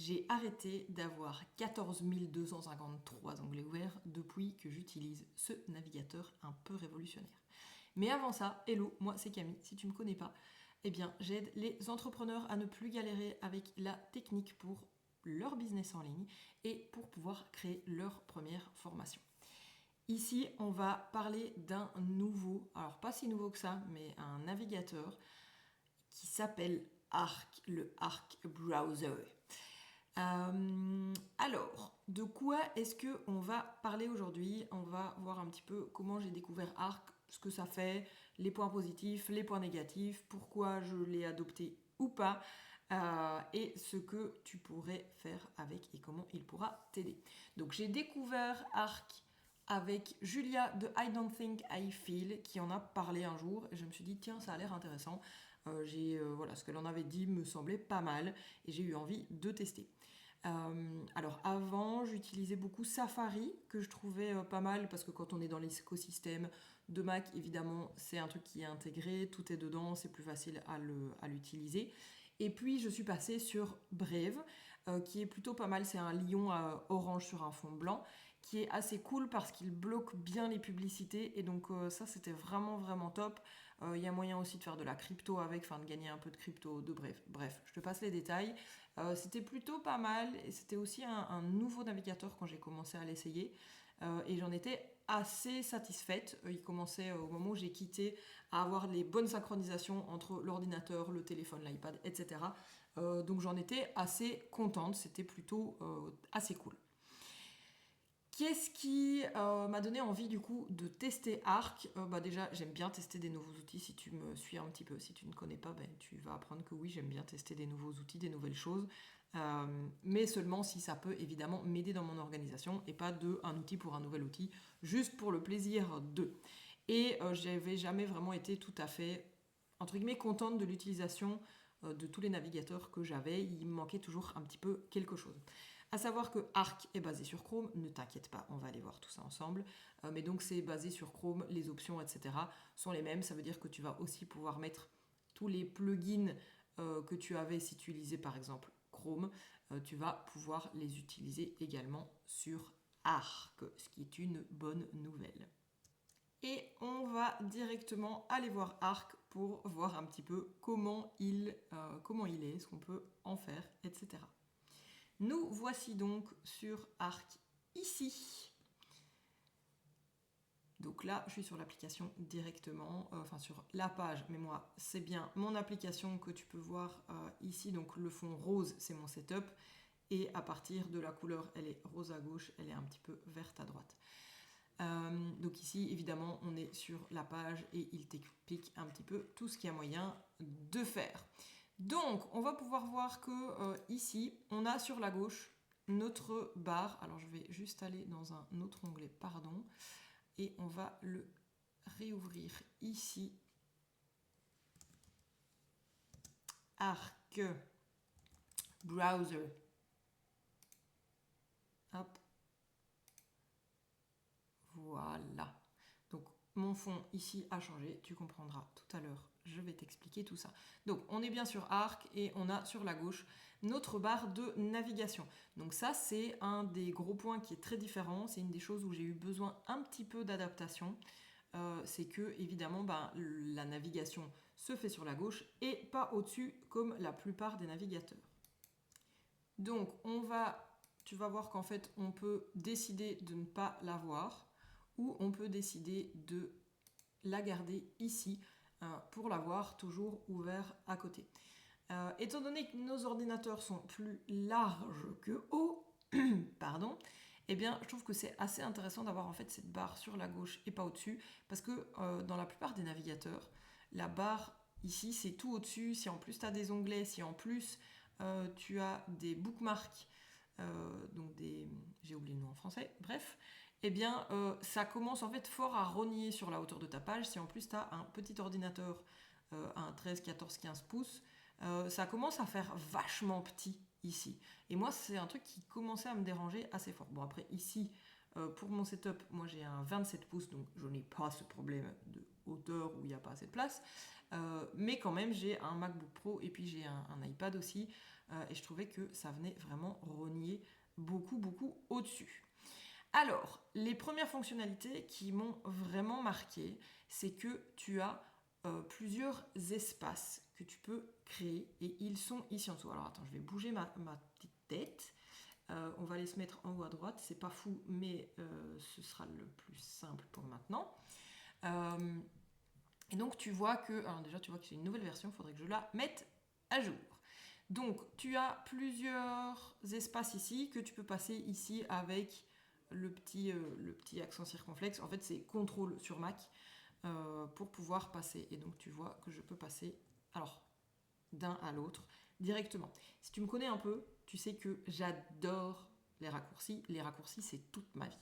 J'ai arrêté d'avoir 14 253 onglets ouverts depuis que j'utilise ce navigateur un peu révolutionnaire. Mais avant ça, hello, moi c'est Camille, si tu ne me connais pas, eh bien j'aide les entrepreneurs à ne plus galérer avec la technique pour leur business en ligne et pour pouvoir créer leur première formation. Ici, on va parler d'un nouveau, alors pas si nouveau que ça, mais un navigateur qui s'appelle Arc, le Arc Browser. Alors, de quoi est-ce qu'on va parler aujourd'hui? On va voir un petit peu comment j'ai découvert Arc, ce que ça fait, les points positifs, les points négatifs, pourquoi je l'ai adopté ou pas, et ce que tu pourrais faire avec et comment il pourra t'aider. Donc j'ai découvert Arc avec Julia de I Don't Think I Feel qui en a parlé un jour et je me suis dit tiens ça a l'air intéressant. Voilà, ce qu'elle en avait dit me semblait pas mal et j'ai eu envie de tester. Alors avant, j'utilisais beaucoup Safari, que je trouvais pas mal, parce que quand on est dans l'écosystème de Mac, évidemment, c'est un truc qui est intégré, tout est dedans, c'est plus facile à l'utiliser. Et puis, je suis passée sur Brave, qui est plutôt pas mal, c'est un lion orange sur un fond blanc, qui est assez cool parce qu'il bloque bien les publicités, et donc ça, c'était vraiment, vraiment top. Il y a moyen aussi de faire de la crypto avec, enfin de gagner un peu de crypto, de Brave. Bref, je te passe les détails. C'était plutôt pas mal et c'était aussi un nouveau navigateur quand j'ai commencé à l'essayer et j'en étais assez satisfaite. Il commençait au moment où j'ai quitté à avoir les bonnes synchronisations entre l'ordinateur, le téléphone, l'iPad, etc. Donc j'en étais assez contente, c'était plutôt assez cool. Qu'est-ce qui m'a donné envie du coup de tester Arc? Déjà j'aime bien tester des nouveaux outils. Si tu me suis un petit peu, si tu ne connais pas, tu vas apprendre que oui, j'aime bien tester des nouveaux outils, des nouvelles choses, mais seulement si ça peut évidemment m'aider dans mon organisation et pas un outil pour un nouvel outil, juste pour le plaisir de. Et j'avais jamais vraiment été tout à fait entre guillemets contente de l'utilisation de tous les navigateurs que j'avais. Il me manquait toujours un petit peu quelque chose. À savoir que Arc est basé sur Chrome, ne t'inquiète pas, on va aller voir tout ça ensemble. Mais donc c'est basé sur Chrome, les options, etc. sont les mêmes. Ça veut dire que tu vas aussi pouvoir mettre tous les plugins que tu avais si tu utilisais par exemple Chrome. Tu vas pouvoir les utiliser également sur Arc, ce qui est une bonne nouvelle. Et on va directement aller voir Arc pour voir un petit peu comment il est, ce qu'on peut en faire, etc. Nous voici donc sur Arc ici. Donc là, je suis sur l'application directement, enfin sur la page, mais moi, c'est bien mon application que tu peux voir ici. Donc le fond rose, c'est mon setup. Et à partir de la couleur, elle est rose à gauche, elle est un petit peu verte à droite. Donc ici, évidemment, on est sur la page et il t'explique un petit peu tout ce qu'il y a moyen de faire. Donc, on va pouvoir voir que ici, on a sur la gauche notre barre. Alors, je vais juste aller dans un autre onglet, pardon, et on va le réouvrir ici. Arc Browser. Hop. Voilà. Donc mon fond ici a changé, tu comprendras tout à l'heure, je vais t'expliquer tout ça. Donc on est bien sur Arc et on a sur la gauche notre barre de navigation. Donc ça c'est un des gros points qui est très différent, c'est une des choses où j'ai eu besoin un petit peu d'adaptation. C'est que évidemment la navigation se fait sur la gauche et pas au-dessus comme la plupart des navigateurs. Donc tu vas voir qu'en fait on peut décider de ne pas l'avoir ou on peut décider de la garder ici pour l'avoir toujours ouvert à côté. Étant donné que nos ordinateurs sont plus larges que hauts, pardon, eh bien, je trouve que c'est assez intéressant d'avoir en fait cette barre sur la gauche et pas au-dessus, parce que dans la plupart des navigateurs, la barre ici c'est tout au-dessus. Si en plus tu as des onglets, si en plus tu as des bookmarks, j'ai oublié le nom en français, bref, eh bien ça commence en fait fort à rogner sur la hauteur de ta page. Si en plus tu as un petit ordinateur, un 13, 14, 15 pouces, ça commence à faire vachement petit ici. Et moi, c'est un truc qui commençait à me déranger assez fort. Bon, après, ici, pour mon setup, moi j'ai un 27 pouces, donc je n'ai pas ce problème de hauteur où il n'y a pas assez de place. Mais quand même, j'ai un MacBook Pro et puis j'ai un iPad aussi. et je trouvais que ça venait vraiment rogner beaucoup au-dessus. Alors, les premières fonctionnalités qui m'ont vraiment marqué, c'est que tu as plusieurs espaces que tu peux créer et ils sont ici en dessous. Alors attends, je vais bouger ma petite tête. On va les se mettre en haut à droite, c'est pas fou, mais ce sera le plus simple pour maintenant. Et donc tu vois que, alors déjà tu vois que c'est une nouvelle version, il faudrait que je la mette à jour. Donc tu as plusieurs espaces ici que tu peux passer ici avec le petit accent circonflexe. En fait c'est CTRL sur Mac pour pouvoir passer. Et donc tu vois que je peux passer alors d'un à l'autre directement. Si tu me connais un peu, tu sais que j'adore les raccourcis. Les raccourcis c'est toute ma vie.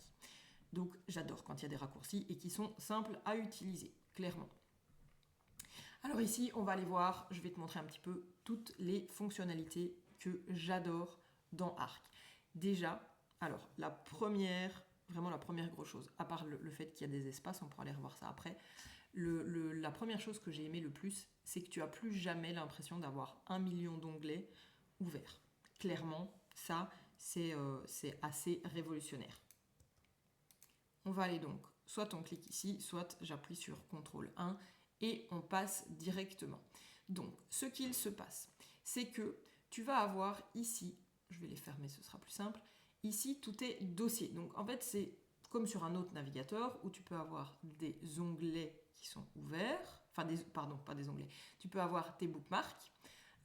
Donc j'adore quand il y a des raccourcis et qui sont simples à utiliser, clairement. Alors ici, on va aller voir, je vais te montrer un petit peu toutes les fonctionnalités que j'adore dans Arc. Déjà, alors vraiment la première grosse chose, à part le fait qu'il y a des espaces, on pourra aller revoir ça après, la première chose que j'ai aimé le plus, c'est que tu n'as plus jamais l'impression d'avoir 1 million d'onglets ouverts. Clairement, ça, c'est assez révolutionnaire. On va aller donc, soit on clique ici, soit j'appuie sur CTRL 1 et on passe directement. Donc, ce qu'il se passe, c'est que tu vas avoir ici, je vais les fermer, ce sera plus simple, ici tout est dossier. Donc en fait, c'est comme sur un autre navigateur où tu peux avoir des onglets qui sont ouverts, pardon, pas des onglets, tu peux avoir tes bookmarks,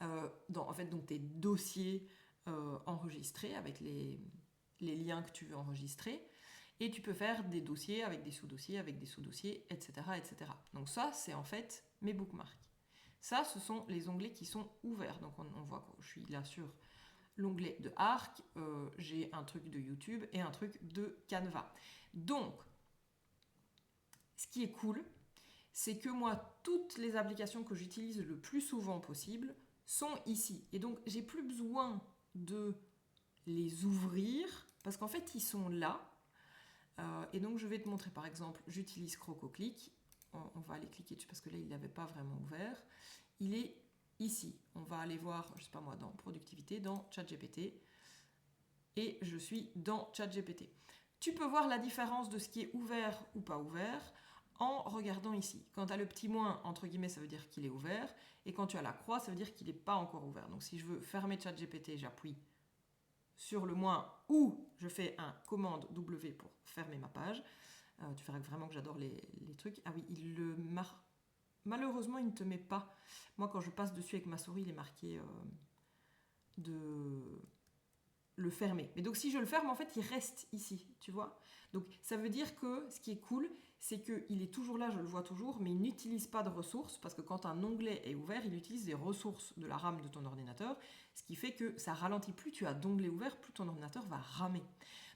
en fait donc tes dossiers enregistrés avec les liens que tu veux enregistrer. Et tu peux faire des dossiers avec des sous-dossiers, etc., etc. Donc ça, c'est en fait mes bookmarks. Ça, ce sont les onglets qui sont ouverts. Donc on voit que je suis là sur l'onglet de Arc, j'ai un truc de YouTube et un truc de Canva. Donc, ce qui est cool, c'est que moi, toutes les applications que j'utilise le plus souvent possible sont ici. Et donc, j'ai plus besoin de les ouvrir parce qu'en fait, ils sont là. Et donc je vais te montrer par exemple, j'utilise CrocoClick, on va aller cliquer dessus parce que là il n'avait pas vraiment ouvert, il est ici, on va aller voir, je sais pas moi, dans productivité, dans ChatGPT, et je suis dans ChatGPT. Tu peux voir la différence de ce qui est ouvert ou pas ouvert en regardant ici. Quand tu as le petit moins, entre guillemets, ça veut dire qu'il est ouvert, et quand tu as la croix, ça veut dire qu'il n'est pas encore ouvert. Donc si je veux fermer ChatGPT, j'appuie sur le moins ou je fais un commande W pour fermer ma page. Tu verras vraiment que j'adore les trucs. Ah oui, malheureusement, il ne te met pas. Moi, quand je passe dessus avec ma souris, il est marqué de le fermer. Mais donc, si je le ferme, en fait, il reste ici, tu vois. Donc, ça veut dire que ce qui est cool, c'est qu'il est toujours là, je le vois toujours, mais il n'utilise pas de ressources, parce que quand un onglet est ouvert, il utilise des ressources de la RAM de ton ordinateur, ce qui fait que ça ralentit. Plus tu as d'onglets ouverts, plus ton ordinateur va ramer.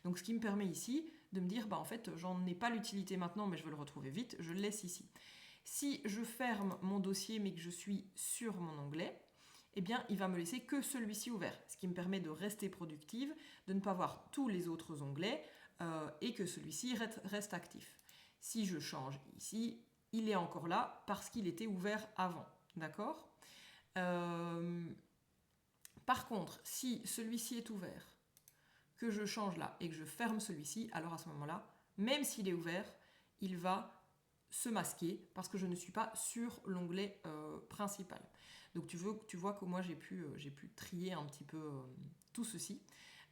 Donc ce qui me permet ici de me dire, en fait, j'en ai pas l'utilité maintenant, mais je veux le retrouver vite, je le laisse ici. Si je ferme mon dossier, mais que je suis sur mon onglet, eh bien, il va me laisser que celui-ci ouvert, ce qui me permet de rester productive, de ne pas voir tous les autres onglets, et que celui-ci reste actif. Si je change ici, il est encore là parce qu'il était ouvert avant. D'accord ? Par contre, si celui-ci est ouvert, que je change là et que je ferme celui-ci, alors à ce moment-là, même s'il est ouvert, il va se masquer parce que je ne suis pas sur l'onglet principal. Donc tu vois que moi j'ai pu trier un petit peu tout ceci.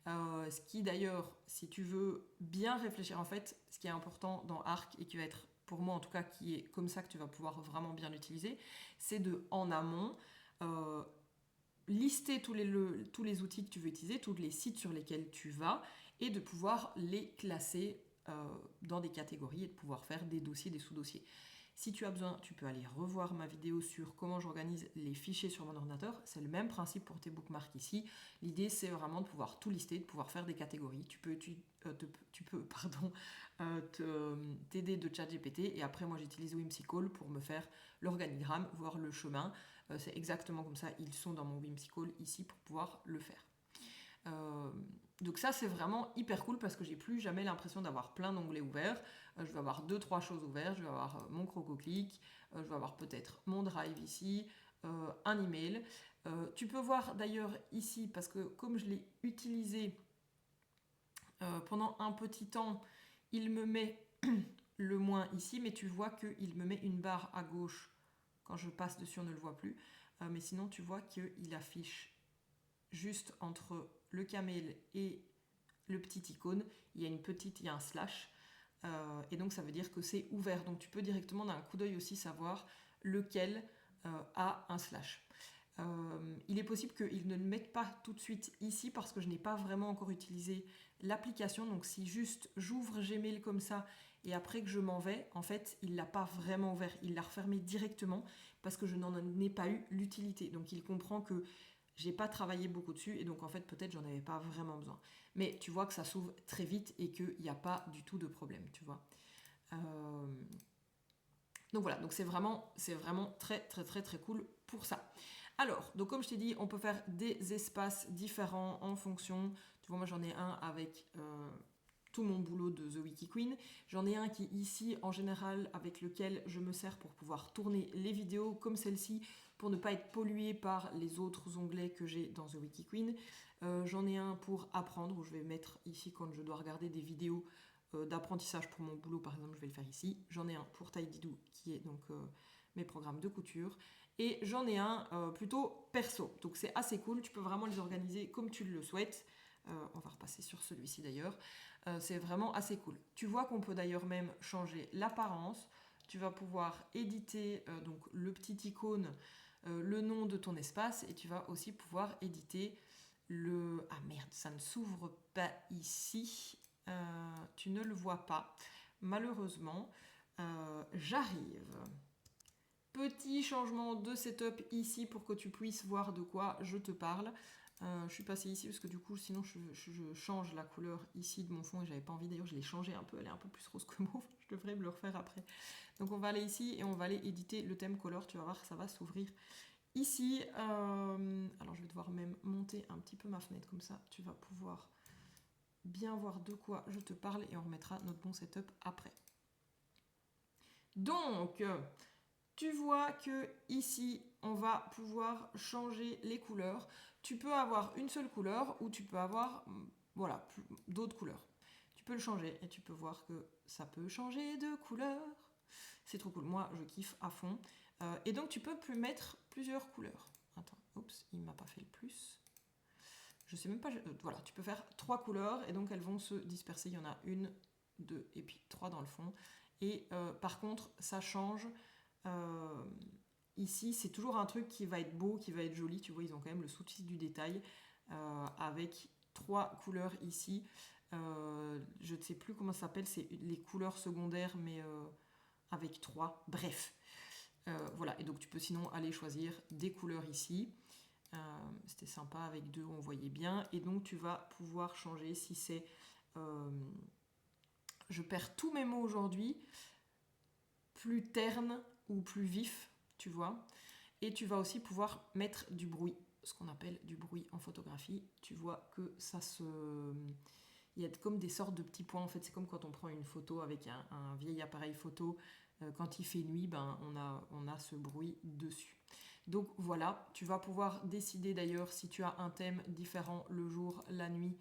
Ce qui d'ailleurs, si tu veux bien réfléchir, en fait, ce qui est important dans Arc et qui va être, pour moi en tout cas, qui est comme ça que tu vas pouvoir vraiment bien l'utiliser, c'est de, en amont, lister tous les outils que tu veux utiliser, tous les sites sur lesquels tu vas, et de pouvoir les classer dans des catégories et de pouvoir faire des dossiers, des sous-dossiers. Si tu as besoin, tu peux aller revoir ma vidéo sur comment j'organise les fichiers sur mon ordinateur. C'est le même principe pour tes bookmarks ici. L'idée, c'est vraiment de pouvoir tout lister, de pouvoir faire des catégories. Tu peux t'aider de ChatGPT. Et après, moi, j'utilise Whimsical pour me faire l'organigramme, voir le chemin. C'est exactement comme ça. Ils sont dans mon Whimsical ici pour pouvoir le faire. Donc ça c'est vraiment hyper cool parce que j'ai plus jamais l'impression d'avoir plein d'onglets ouverts. Je vais avoir 2-3 choses ouvertes, je vais avoir mon CrocoClick, je vais avoir peut-être mon Drive ici, un email. Tu peux voir d'ailleurs ici, parce que comme je l'ai utilisé pendant un petit temps, il me met le moins ici, mais tu vois qu'il me met une barre à gauche. Quand je passe dessus, on ne le voit plus. Mais sinon, tu vois qu'il affiche juste entre le camel et le petit icône, il y a un slash. Et donc, ça veut dire que c'est ouvert. Donc, tu peux directement d'un coup d'œil aussi savoir lequel a un slash. Il est possible qu'ils ne le mettent pas tout de suite ici parce que je n'ai pas vraiment encore utilisé l'application. Donc si juste j'ouvre Gmail comme ça et après que je m'en vais, en fait, il ne l'a pas vraiment ouvert. Il l'a refermé directement parce que je n'en ai pas eu l'utilité. Donc il comprend que j'ai pas travaillé beaucoup dessus et donc en fait peut-être j'en avais pas vraiment besoin. Mais tu vois que ça s'ouvre très vite et qu'il n'y a pas du tout de problème, tu vois. Donc voilà, donc c'est vraiment très très très très cool pour ça. Alors, donc comme je t'ai dit, on peut faire des espaces différents en fonction. Tu vois, moi j'en ai un avec tout mon boulot de The Wiki Queen. J'en ai un qui ici, en général, avec lequel je me sers pour pouvoir tourner les vidéos comme celle-ci, pour ne pas être pollué par les autres onglets que j'ai dans The Wiki Queen. J'en ai un pour apprendre, où je vais mettre ici quand je dois regarder des vidéos d'apprentissage pour mon boulot, par exemple, je vais le faire ici. J'en ai un pour Tididoo, qui est donc mes programmes de couture. Et j'en ai un plutôt perso. Donc c'est assez cool, tu peux vraiment les organiser comme tu le souhaites. On va repasser sur celui-ci d'ailleurs. C'est vraiment assez cool. Tu vois qu'on peut d'ailleurs même changer l'apparence. Tu vas pouvoir éditer donc le petit icône, le nom de ton espace, et tu vas aussi pouvoir éditer le... Ah merde, ça ne s'ouvre pas ici. Tu ne le vois pas. Malheureusement, j'arrive. Petit changement de setup ici pour que tu puisses voir de quoi je te parle. Je suis passée ici parce que du coup sinon je change la couleur ici de mon fond et j'avais pas envie, d'ailleurs je l'ai changé un peu, elle est un peu plus rose que mauve, je devrais me le refaire après. Donc on va aller ici et on va aller éditer le thème color, tu vas voir ça va s'ouvrir ici. Alors je vais devoir même monter un petit peu ma fenêtre comme ça, tu vas pouvoir bien voir de quoi je te parle et on remettra notre bon setup après. Donc tu vois que ici on va pouvoir changer les couleurs. Tu peux avoir une seule couleur ou tu peux avoir voilà, d'autres couleurs. Tu peux le changer et tu peux voir que ça peut changer de couleur. C'est trop cool, moi je kiffe à fond. Et donc tu peux mettre plusieurs couleurs. Attends, oups, il m'a pas fait le plus. Je sais même pas, voilà, tu peux faire 3 couleurs et donc elles vont se disperser. Il y en a 1, 2 et puis 3 dans le fond. Et par contre, ça change. Ici, c'est toujours un truc qui va être beau, qui va être joli. Tu vois, ils ont quand même le souci du détail avec 3 couleurs ici. Je ne sais plus comment ça s'appelle, c'est les couleurs secondaires, mais avec 3. Bref. Voilà, et donc tu peux sinon aller choisir des couleurs ici. C'était sympa avec 2, on voyait bien. Et donc tu vas pouvoir changer si c'est... je perds tous mes mots aujourd'hui. Plus terne ou plus vif, tu vois. Et tu vas aussi pouvoir mettre du bruit, ce qu'on appelle du bruit en photographie. Tu vois que ça se... Il y a comme des sortes de petits points, en fait. C'est comme quand on prend une photo avec un vieil appareil photo. Quand il fait nuit, ben, on a ce bruit dessus. Donc voilà, tu vas pouvoir décider d'ailleurs si tu as un thème différent le jour, la nuit,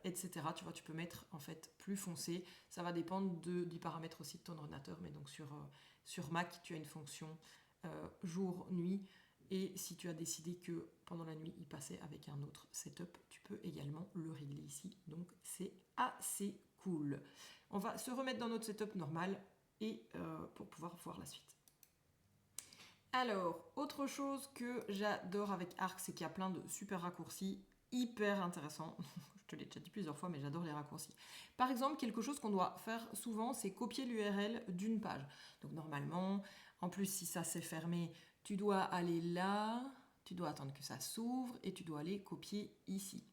etc. Tu vois, tu peux mettre en fait plus foncé. Ça va dépendre du paramètre aussi de ton ordinateur, mais donc sur Mac, tu as une fonction jour-nuit. Et si tu as décidé que pendant la nuit, il passait avec un autre setup, tu peux également le régler ici. Donc c'est assez cool. On va se remettre dans notre setup normal et pour pouvoir voir la suite. Alors, autre chose que j'adore avec Arc, c'est qu'il y a plein de super raccourcis hyper intéressants. Je te l'ai déjà dit plusieurs fois, mais j'adore les raccourcis. Par exemple, quelque chose qu'on doit faire souvent, c'est copier l'URL d'une page. Donc normalement, en plus si ça s'est fermé, tu dois aller là, tu dois attendre que ça s'ouvre et tu dois aller copier ici.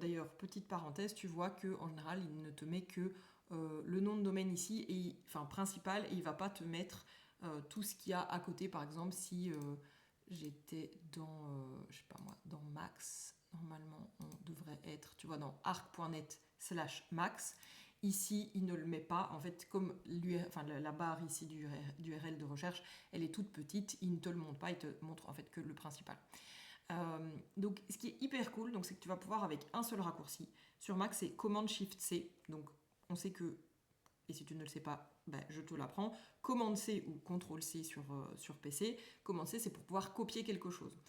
D'ailleurs, petite parenthèse, tu vois qu'en général, il ne te met que le nom de domaine ici, enfin principal, et il ne va pas te mettre tout ce qu'il y a à côté. Par exemple, si j'étais dans, je sais pas moi, dans Max, normalement on devrait être, tu vois, dans arc.net/max. Ici, il ne le met pas. En fait, comme la barre ici du URL de recherche, elle est toute petite, il ne te le montre pas, il te montre en fait que le principal. Donc, ce qui est hyper cool, c'est que tu vas pouvoir avec un seul raccourci. Sur Mac, c'est Command-Shift-C. Donc, on sait que, et si tu ne le sais pas, je te l'apprends. Command-C ou Ctrl-C sur PC. Command-C, c'est pour pouvoir copier quelque chose.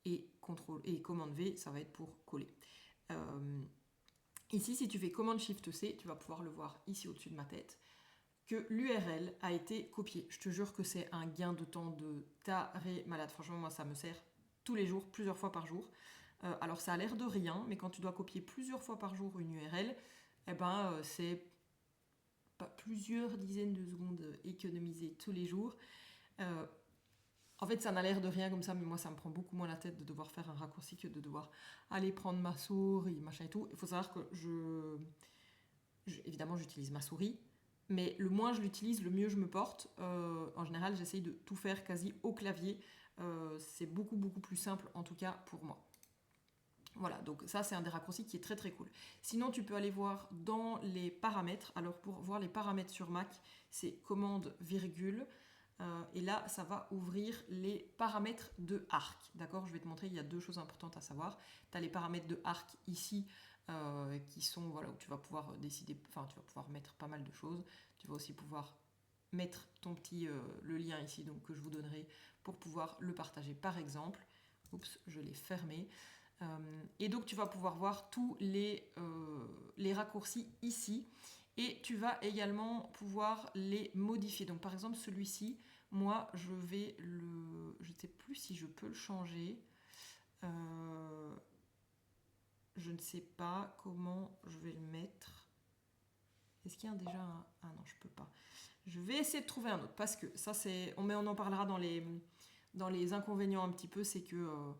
Et Command-V, ça va être pour coller. Ici, si tu fais Command-Shift-C, tu vas pouvoir le voir ici au-dessus de ma tête, que l'URL a été copiée. Je te jure que c'est un gain de temps de taré malade. Franchement, moi, ça me sert tous les jours, plusieurs fois par jour. Alors, ça a l'air de rien, mais quand tu dois copier plusieurs fois par jour une URL, c'est pas plusieurs dizaines de secondes économisées tous les jours. En fait, ça n'a l'air de rien comme ça, mais moi, ça me prend beaucoup moins la tête de devoir faire un raccourci que de devoir aller prendre ma souris, machin et tout. Il faut savoir que évidemment, j'utilise ma souris, mais le moins je l'utilise, le mieux je me porte. En général, j'essaye de tout faire quasi au clavier. C'est beaucoup, beaucoup plus simple, en tout cas pour moi. Voilà, donc ça, c'est un des raccourcis qui est très, très cool. Sinon, tu peux aller voir dans les paramètres. Alors, pour voir les paramètres sur Mac, c'est commande virgule. Et là, ça va ouvrir les paramètres de Arc. D'accord, je vais te montrer, il y a deux choses importantes à savoir. Tu as les paramètres de Arc ici, qui sont, voilà, où tu vas pouvoir décider, enfin, tu vas pouvoir mettre pas mal de choses. Tu vas aussi pouvoir mettre ton petit, le lien ici, donc que je vous donnerai pour pouvoir le partager, par exemple. Oups, je l'ai fermé. Et donc, tu vas pouvoir voir tous les raccourcis ici. Et tu vas également pouvoir les modifier. Donc par exemple celui-ci, moi je vais le... Je ne sais plus si je peux le changer. Je ne sais pas comment je vais le mettre. Est-ce qu'il y a déjà un... Ah non, je ne peux pas. Je vais essayer de trouver un autre. Parce que ça c'est... On en parlera dans les inconvénients un petit peu. C'est que...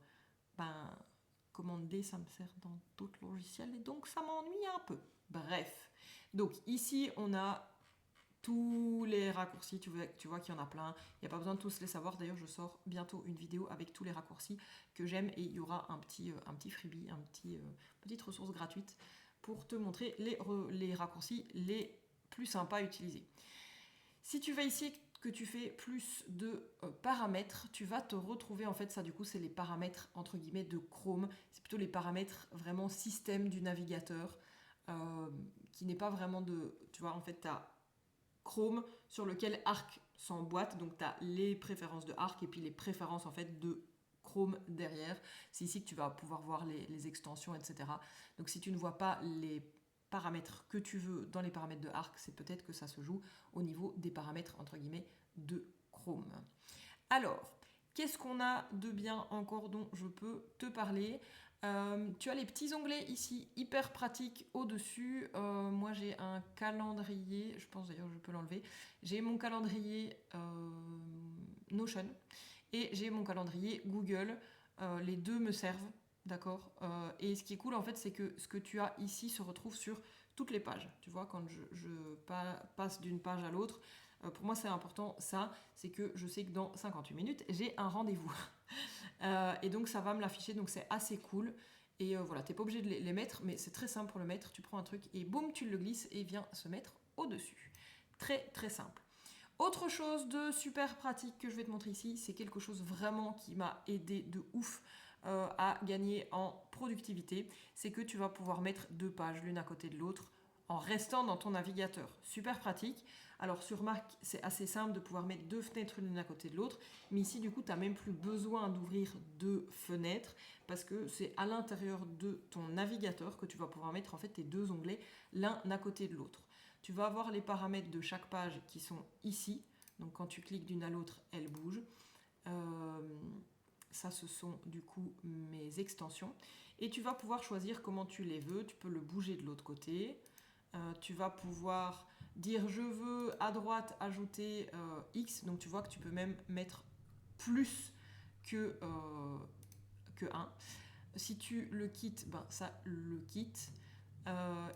commande D, ça me sert dans d'autres logiciels. Et donc ça m'ennuie un peu. Bref. Donc ici, on a tous les raccourcis, tu vois qu'il y en a plein. Il n'y a pas besoin de tous les savoir. D'ailleurs, je sors bientôt une vidéo avec tous les raccourcis que j'aime et il y aura un petit freebie, petite ressource gratuite pour te montrer les raccourcis les plus sympas à utiliser. Si tu vas ici, que tu fais plus de paramètres, tu vas te retrouver, en fait, ça du coup, c'est les paramètres entre guillemets de Chrome. C'est plutôt les paramètres vraiment système du navigateur. Qui n'est pas vraiment de... Tu vois, en fait, tu as Chrome sur lequel Arc s'emboîte, donc tu as les préférences de Arc et puis les préférences en fait de Chrome derrière. C'est ici que tu vas pouvoir voir les extensions, etc. Donc si tu ne vois pas les paramètres que tu veux dans les paramètres de Arc, c'est peut-être que ça se joue au niveau des paramètres entre guillemets de Chrome. Alors, qu'est-ce qu'on a de bien encore dont je peux te parler ? Tu as les petits onglets ici, hyper pratiques au-dessus. Moi, j'ai un calendrier, je pense d'ailleurs que je peux l'enlever. J'ai mon calendrier Notion et j'ai mon calendrier Google. Les deux me servent, d'accord. Et ce qui est cool, en fait, c'est que ce que tu as ici se retrouve sur toutes les pages. Tu vois, quand je passe d'une page à l'autre, pour moi, c'est important, ça, c'est que je sais que dans 58 minutes, j'ai un rendez-vous. Et donc ça va me l'afficher, donc c'est assez cool. Et voilà, t'es pas obligé de les mettre, mais c'est très simple pour le mettre. Tu prends un truc et boum, tu le glisses et il vient se mettre au-dessus. Très très simple. Autre chose de super pratique que je vais te montrer ici, c'est quelque chose vraiment qui m'a aidé de ouf à gagner en productivité. C'est que tu vas pouvoir mettre deux pages l'une à côté de l'autre en restant dans ton navigateur. Super pratique. Alors sur Mac, c'est assez simple de pouvoir mettre deux fenêtres l'une à côté de l'autre, mais ici du coup, tu n'as même plus besoin d'ouvrir deux fenêtres parce que c'est à l'intérieur de ton navigateur que tu vas pouvoir mettre en fait tes deux onglets l'un à côté de l'autre. Tu vas avoir les paramètres de chaque page qui sont ici, donc quand tu cliques d'une à l'autre, elle bouge. Ça, ce sont du coup mes extensions. Et tu vas pouvoir choisir comment tu les veux. Tu peux le bouger de l'autre côté. Tu vas pouvoir dire je veux à droite ajouter X. Donc tu vois que tu peux même mettre plus que 1. Si tu le quittes, ça le quitte.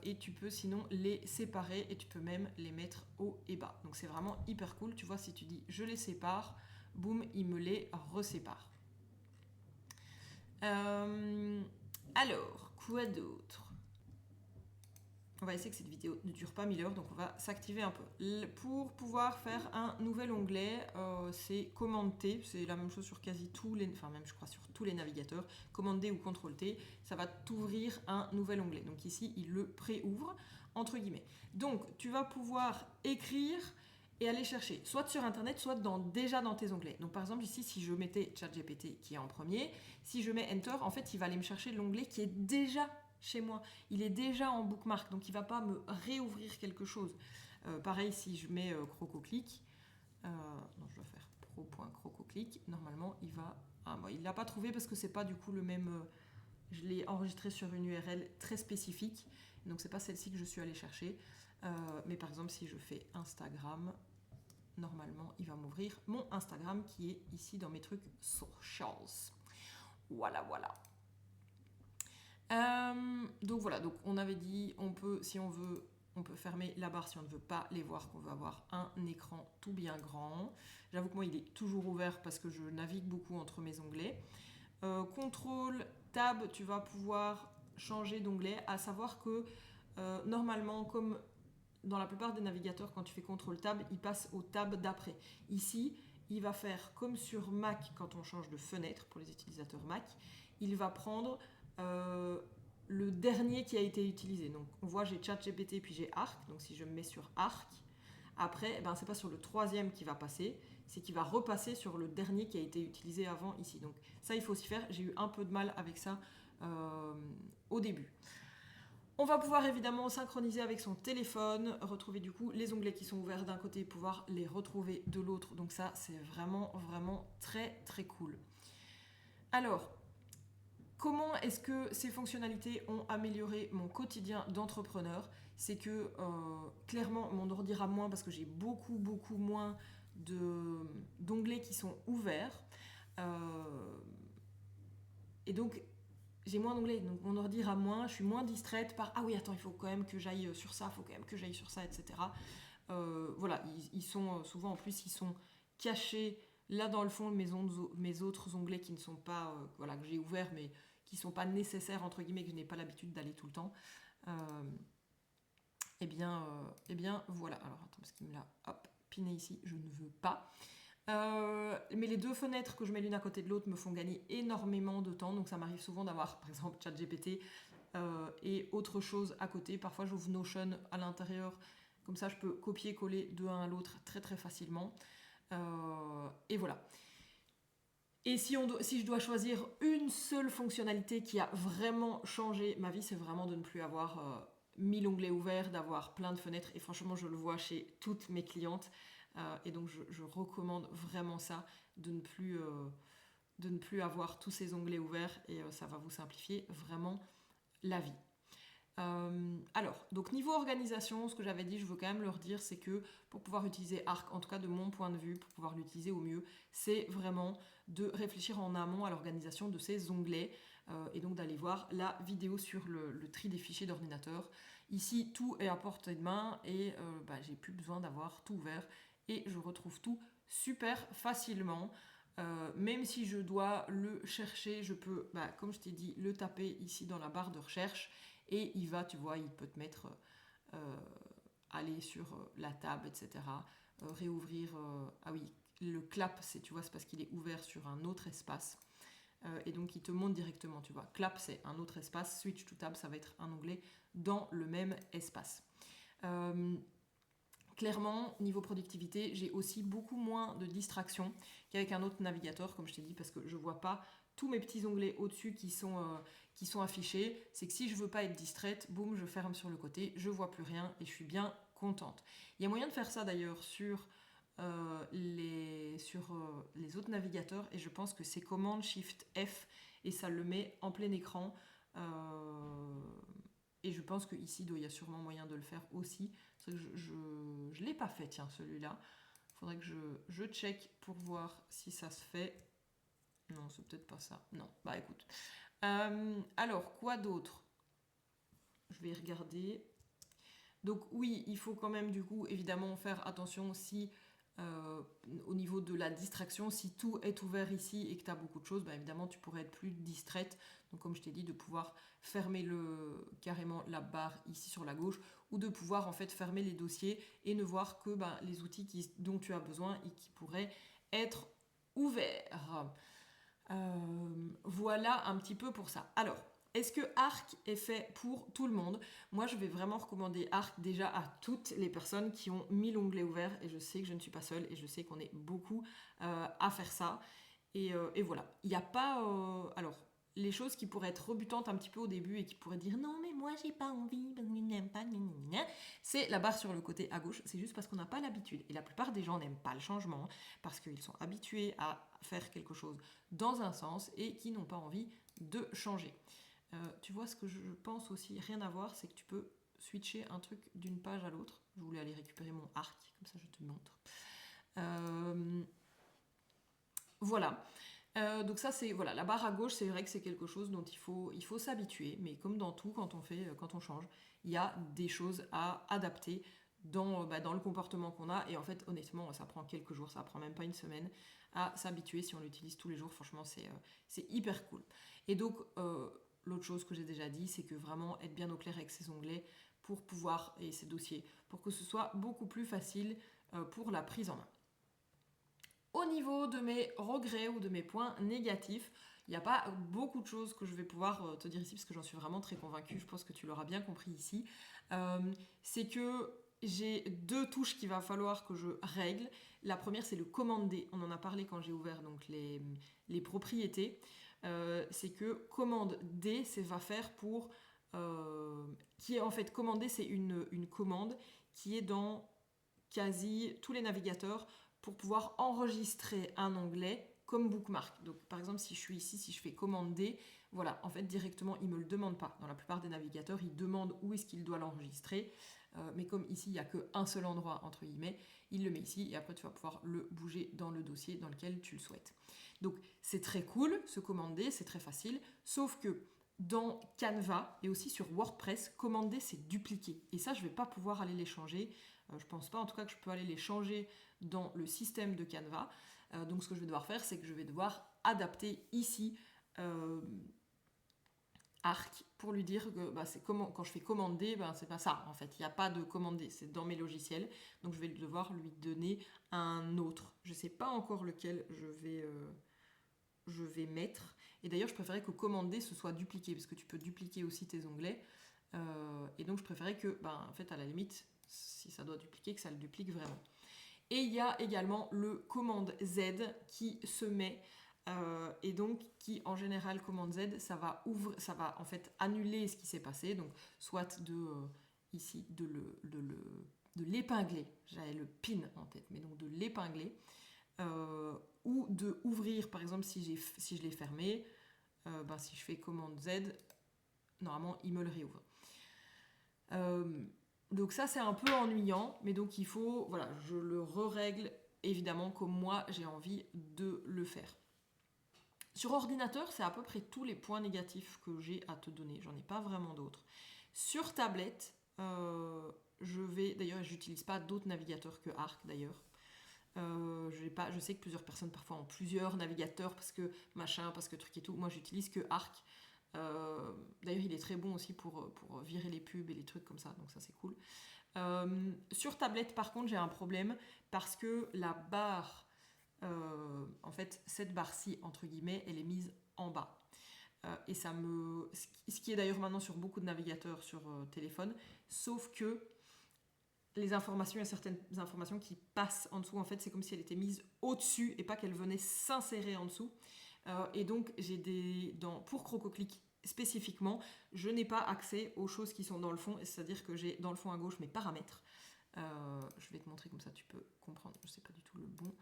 Et tu peux sinon les séparer et tu peux même les mettre haut et bas. Donc c'est vraiment hyper cool. Tu vois, si tu dis je les sépare, boum, il me les resépare. Alors, quoi d'autre ? On va essayer que cette vidéo ne dure pas 1000 heures, donc on va s'activer un peu. Pour pouvoir faire un nouvel onglet, c'est Commande T, c'est la même chose sur quasi tous les, enfin même je crois sur tous les navigateurs, Commande D ou Ctrl T, ça va t'ouvrir un nouvel onglet. Donc ici, il le pré-ouvre, entre guillemets. Donc tu vas pouvoir écrire et aller chercher, soit sur internet, soit déjà dans tes onglets. Donc par exemple ici, si je mettais ChatGPT qui est en premier, si je mets Enter, en fait il va aller me chercher l'onglet qui est déjà chez moi, il est déjà en bookmark, donc il ne va pas me réouvrir quelque chose. Pareil si je mets CrocoClick, non je dois faire pro.crococlick, normalement il va... Ah, bon, il ne l'a pas trouvé parce que c'est pas du coup le même... je l'ai enregistré sur une URL très spécifique, donc c'est pas celle-ci que je suis allée chercher. Mais par exemple si je fais Instagram, normalement il va m'ouvrir mon Instagram qui est ici dans mes trucs socials. Voilà. Donc voilà, donc on avait dit, on peut, si on veut, on peut fermer la barre si on ne veut pas les voir, qu'on veut avoir un écran tout bien grand. J'avoue que moi il est toujours ouvert parce que je navigue beaucoup entre mes onglets. Contrôle Tab, tu vas pouvoir changer d'onglet, à savoir que normalement, comme dans la plupart des navigateurs, quand tu fais CTRL Tab, il passe au tab d'après. Ici, il va faire comme sur Mac quand on change de fenêtre pour les utilisateurs Mac, il va prendre le dernier qui a été utilisé. Donc on voit j'ai ChatGPT puis j'ai Arc, donc si je me mets sur Arc, après, eh ben, c'est pas sur le troisième qui va passer, c'est qu'il va repasser sur le dernier qui a été utilisé avant ici. Donc ça, il faut s'y faire. J'ai eu un peu de mal avec ça au début. On va pouvoir évidemment synchroniser avec son téléphone, retrouver du coup les onglets qui sont ouverts d'un côté, pouvoir les retrouver de l'autre. Donc ça, c'est vraiment très cool. Alors, comment est-ce que ces fonctionnalités ont amélioré mon quotidien d'entrepreneur? C'est que clairement, mon ordi rame moins parce que j'ai beaucoup moins d'onglets qui sont ouverts. Et donc, j'ai moins d'onglets, donc mon ordi rame moins, je suis moins distraite par ah oui, attends, il faut quand même que j'aille sur ça, il faut quand même que j'aille sur ça, etc. Voilà, ils sont souvent en plus, ils sont cachés là dans le fond de mes autres onglets qui ne sont pas, voilà, que j'ai ouverts, mais qui ne sont pas nécessaires, entre guillemets, que je n'ai pas l'habitude d'aller tout le temps. Eh bien, voilà. Alors, attends, parce qu'il me l'a piné ici, je ne veux pas. Mais les deux fenêtres que je mets l'une à côté de l'autre me font gagner énormément de temps. Donc ça m'arrive souvent d'avoir, par exemple, ChatGPT et autre chose à côté. Parfois, j'ouvre Notion à l'intérieur. Comme ça, je peux copier-coller de un à l'autre très facilement. Et voilà. Et si je dois choisir une seule fonctionnalité qui a vraiment changé ma vie, c'est vraiment de ne plus avoir 1000 onglets ouverts, d'avoir plein de fenêtres. Et franchement, je le vois chez toutes mes clientes. Et donc, je recommande vraiment ça, de ne plus avoir tous ces onglets ouverts. Et ça va vous simplifier vraiment la vie. Alors, donc niveau organisation, ce que j'avais dit, je veux quand même leur dire, c'est que pour pouvoir utiliser Arc, en tout cas de mon point de vue, pour pouvoir l'utiliser au mieux, c'est vraiment de réfléchir en amont à l'organisation de ces onglets et donc d'aller voir la vidéo sur le tri des fichiers d'ordinateur. Ici, tout est à portée de main et j'ai plus besoin d'avoir tout ouvert et je retrouve tout super facilement. Même si je dois le chercher, je peux, comme je t'ai dit, le taper ici dans la barre de recherche et il va, tu vois, il peut te mettre aller sur la table, etc. Réouvrir, ah oui, le clap, c'est parce qu'il est ouvert sur un autre espace. Et donc il te montre directement, tu vois. Clap, c'est un autre espace. Switch to tab, ça va être un onglet dans le même espace. Clairement, niveau productivité, j'ai aussi beaucoup moins de distractions qu'avec un autre navigateur, comme je t'ai dit, parce que je ne vois pas tous mes petits onglets au-dessus qui sont affichés. C'est que si je ne veux pas être distraite, boum, je ferme sur le côté, je ne vois plus rien et je suis bien contente. Il y a moyen de faire ça d'ailleurs sur les autres navigateurs et je pense que c'est Command Shift F et ça le met en plein écran. Et je pense qu'ici, il y a sûrement moyen de le faire aussi. Je ne l'ai pas fait, tiens, celui-là. Il faudrait que je check pour voir si ça se fait. Non, c'est peut-être pas ça. Non, écoute. Alors, quoi d'autre? Je vais regarder. Donc oui, il faut quand même du coup, évidemment, faire attention si au niveau de la distraction, si tout est ouvert ici et que tu as beaucoup de choses, évidemment tu pourrais être plus distraite. Donc comme je t'ai dit, de pouvoir fermer carrément la barre ici sur la gauche, ou de pouvoir en fait fermer les dossiers et ne voir que les outils dont tu as besoin et qui pourraient être ouverts. Voilà un petit peu pour ça. Alors, est-ce que Arc est fait pour tout le monde? Moi, je vais vraiment recommander Arc déjà à toutes les personnes qui ont 1000 onglets ouverts, et je sais que je ne suis pas seule, et je sais qu'on est beaucoup à faire ça. Et voilà. Il n'y a pas... alors, les choses qui pourraient être rebutantes un petit peu au début et qui pourraient dire non mais moi j'ai pas envie, n'aime pas, c'est la barre sur le côté à gauche. C'est juste parce qu'on n'a pas l'habitude. Et la plupart des gens n'aiment pas le changement parce qu'ils sont habitués à faire quelque chose dans un sens et qui n'ont pas envie de changer. Tu vois, ce que je pense aussi, rien à voir, c'est que tu peux switcher un truc d'une page à l'autre. Je voulais aller récupérer mon arc, comme ça je te montre. Voilà. Donc ça c'est la barre à gauche, c'est vrai que c'est quelque chose dont il faut s'habituer, mais comme dans tout quand on change, il y a des choses à adapter dans le comportement qu'on a, et en fait honnêtement ça prend quelques jours, ça prend même pas une semaine à s'habituer. Si on l'utilise tous les jours, franchement c'est hyper cool. Et donc l'autre chose que j'ai déjà dit, c'est que vraiment être bien au clair avec ses onglets pour pouvoir, et ses dossiers, pour que ce soit beaucoup plus facile pour la prise en main. Au niveau de mes regrets ou de mes points négatifs, il n'y a pas beaucoup de choses que je vais pouvoir te dire ici parce que j'en suis vraiment très convaincue, je pense que tu l'auras bien compris ici. C'est que j'ai 2 touches qu'il va falloir que je règle. La première, c'est le commande D. On en a parlé quand j'ai ouvert donc les propriétés. C'est que commande D, ça va faire pour... qui est en fait commande D, c'est une commande qui est dans quasi tous les navigateurs pour pouvoir enregistrer un onglet comme bookmark. Donc par exemple, si je suis ici, si je fais commande D, voilà, en fait directement il ne me le demande pas. Dans la plupart des navigateurs, il demande où est-ce qu'il doit l'enregistrer. Mais comme ici il n'y a qu'un seul endroit entre guillemets, il le met ici et après tu vas pouvoir le bouger dans le dossier dans lequel tu le souhaites. Donc c'est très cool ce commande D, c'est très facile, sauf que dans Canva et aussi sur WordPress, commande D c'est dupliqué. Et ça je ne vais pas pouvoir aller les changer. Je ne pense pas en tout cas que je peux aller les changer dans le système de Canva. Donc ce que je vais devoir faire, c'est que je vais devoir adapter ici Arc pour lui dire que c'est quand je fais commande D, c'est pas ça en fait, il n'y a pas de commande D, c'est dans mes logiciels, donc je vais devoir lui donner un autre. Je ne sais pas encore lequel je vais mettre, et d'ailleurs je préférais que commande D ce soit dupliqué, parce que tu peux dupliquer aussi tes onglets, et donc je préférais que, en fait à la limite, si ça doit dupliquer, que ça le duplique vraiment. Et il y a également le commande Z qui se met et donc qui en général commande Z, ça va en fait annuler ce qui s'est passé, donc soit ici de l'épingler, j'avais le pin en tête, mais donc de l'épingler, ou de ouvrir, par exemple si je l'ai fermé, si je fais commande Z, normalement il me le réouvre. Donc ça c'est un peu ennuyant, mais donc il faut, je le re-règle évidemment comme moi j'ai envie de le faire. Sur ordinateur, c'est à peu près tous les points négatifs que j'ai à te donner, j'en ai pas vraiment d'autres. Sur tablette, j'utilise pas d'autres navigateurs que Arc d'ailleurs. Je sais que plusieurs personnes parfois ont plusieurs navigateurs parce que machin, parce que truc et tout. Moi j'utilise que Arc. D'ailleurs il est très bon aussi pour virer les pubs et les trucs comme ça, donc ça c'est cool. Sur tablette par contre j'ai un problème parce que la barre, en fait cette barre-ci entre guillemets, elle est mise en bas. Et ce qui est d'ailleurs maintenant sur beaucoup de navigateurs sur téléphone, sauf que les informations, il y a certaines informations qui passent en dessous, en fait c'est comme si elle était mise au-dessus et pas qu'elle venait s'insérer en dessous. Et donc pour Crococlic spécifiquement, je n'ai pas accès aux choses qui sont dans le fond, c'est-à-dire que j'ai dans le fond à gauche mes paramètres. Je vais te montrer comme ça tu peux comprendre, je ne sais pas du tout le bon.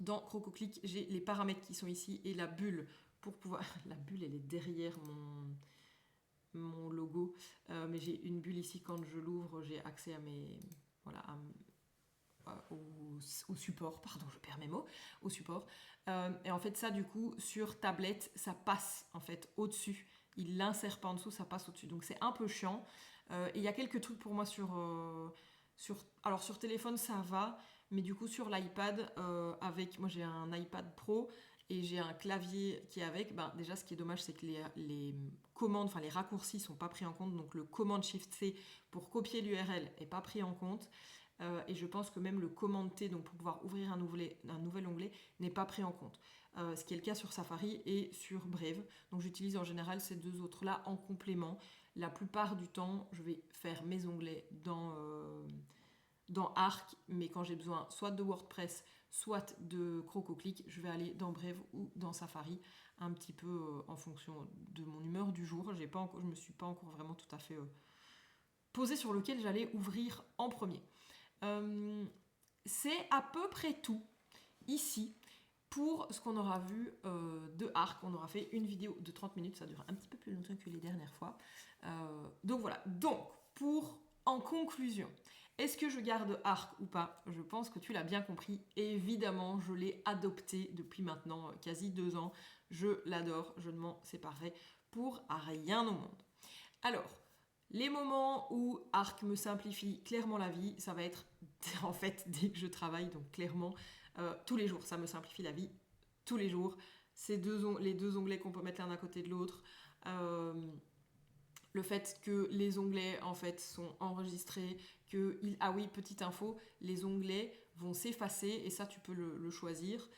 Dans Crococlic, j'ai les paramètres qui sont ici et la bulle pour pouvoir... La bulle elle est derrière mon logo, mais j'ai une bulle ici, quand je l'ouvre j'ai accès à au support, pardon je perds mes mots, au support, et en fait ça du coup sur tablette ça passe en fait au-dessus, il l'insère pas en dessous, ça passe au-dessus, donc c'est un peu chiant. Et il y a quelques trucs pour moi sur Alors sur téléphone ça va, mais du coup sur l'iPad, moi j'ai un iPad Pro et j'ai un clavier qui est avec, déjà ce qui est dommage c'est que les commandes, enfin les raccourcis sont pas pris en compte, donc le commande Shift C pour copier l'URL est pas pris en compte. Et je pense que même le commande T, donc pour pouvoir ouvrir un nouvel onglet, n'est pas pris en compte. Ce qui est le cas sur Safari et sur Brave. Donc j'utilise en général ces deux autres-là en complément. La plupart du temps, je vais faire mes onglets dans Arc, mais quand j'ai besoin soit de WordPress, soit de Crococlic, je vais aller dans Brave ou dans Safari, un petit peu en fonction de mon humeur du jour. Je ne me suis pas encore vraiment tout à fait posée sur lequel j'allais ouvrir en premier. C'est à peu près tout ici pour ce qu'on aura vu de Arc. On aura fait une vidéo de 30 minutes, ça dure un petit peu plus longtemps que les dernières fois. Donc voilà, en conclusion, est-ce que je garde Arc ou pas? Je pense que tu l'as bien compris. Évidemment, je l'ai adopté depuis maintenant quasi 2 ans. Je l'adore, je ne m'en séparerai pour rien au monde. Alors, les moments où Arc me simplifie clairement la vie, ça va être en fait dès que je travaille, donc clairement tous les jours, ça me simplifie la vie tous les jours. Les deux onglets qu'on peut mettre l'un à côté de l'autre, le fait que les onglets en fait sont enregistrés, ah oui, petite info, les onglets vont s'effacer et ça tu peux le choisir.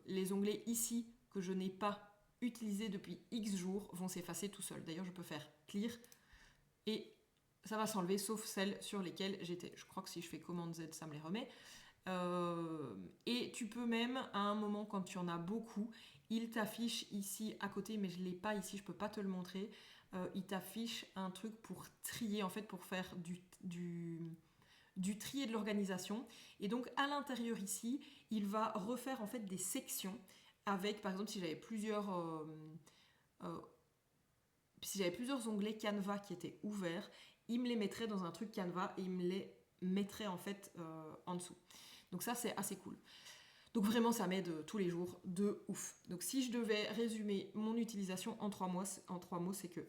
Les onglets ici que je n'ai pas utilisés depuis X jours vont s'effacer tout seuls. D'ailleurs, je peux faire clear et ça va s'enlever sauf celles sur lesquelles j'étais. Je crois que si je fais commande Z, ça me les remet. Et tu peux même, à un moment, quand tu en as beaucoup, il t'affiche ici à côté, mais je ne l'ai pas ici, je ne peux pas te le montrer. Il t'affiche un truc pour trier, en fait, pour faire du tri et de l'organisation. Et donc, à l'intérieur ici, il va refaire en fait des sections avec, par exemple, si j'avais plusieurs onglets Canva qui étaient ouverts, il me les mettrait dans un truc Canva et il me les mettrait en fait en dessous. Donc ça, c'est assez cool. Donc vraiment, ça m'aide tous les jours de ouf. Donc si je devais résumer mon utilisation en 3 mots, c'est que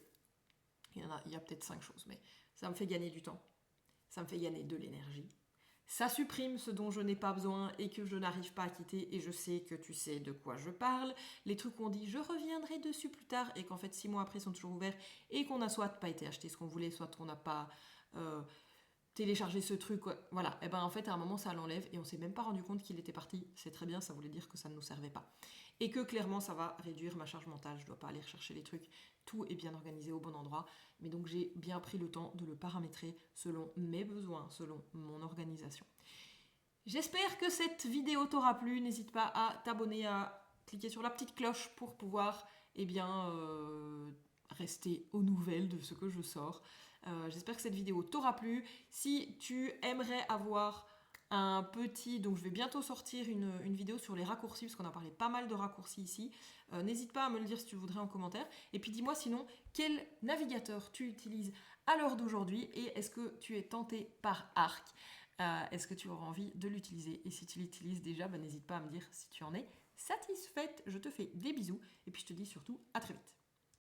il y a peut-être 5 choses, mais ça me fait gagner du temps, ça me fait gagner de l'énergie, ça supprime ce dont je n'ai pas besoin et que je n'arrive pas à quitter, et je sais que tu sais de quoi je parle, les trucs qu'on dit je reviendrai dessus plus tard et qu'en fait 6 mois après ils sont toujours ouverts et qu'on n'a soit pas été acheté ce qu'on voulait, soit qu'on n'a pas télécharger ce truc, voilà, et en fait à un moment ça l'enlève et on s'est même pas rendu compte qu'il était parti, c'est très bien, ça voulait dire que ça ne nous servait pas. Et que clairement ça va réduire ma charge mentale, je dois pas aller rechercher les trucs, tout est bien organisé au bon endroit, mais donc j'ai bien pris le temps de le paramétrer selon mes besoins, selon mon organisation. J'espère que cette vidéo t'aura plu, n'hésite pas à t'abonner, à cliquer sur la petite cloche pour pouvoir rester aux nouvelles de ce que je sors. J'espère que cette vidéo t'aura plu. Si tu aimerais avoir un petit... Donc je vais bientôt sortir une vidéo sur les raccourcis, parce qu'on a parlé pas mal de raccourcis ici. N'hésite pas à me le dire si tu voudrais en commentaire. Et puis dis-moi sinon, quel navigateur tu utilises à l'heure d'aujourd'hui et est-ce que tu es tenté par Arc? Est-ce que tu auras envie de l'utiliser? Et si tu l'utilises déjà, n'hésite pas à me dire si tu en es satisfaite. Je te fais des bisous et puis je te dis surtout à très vite.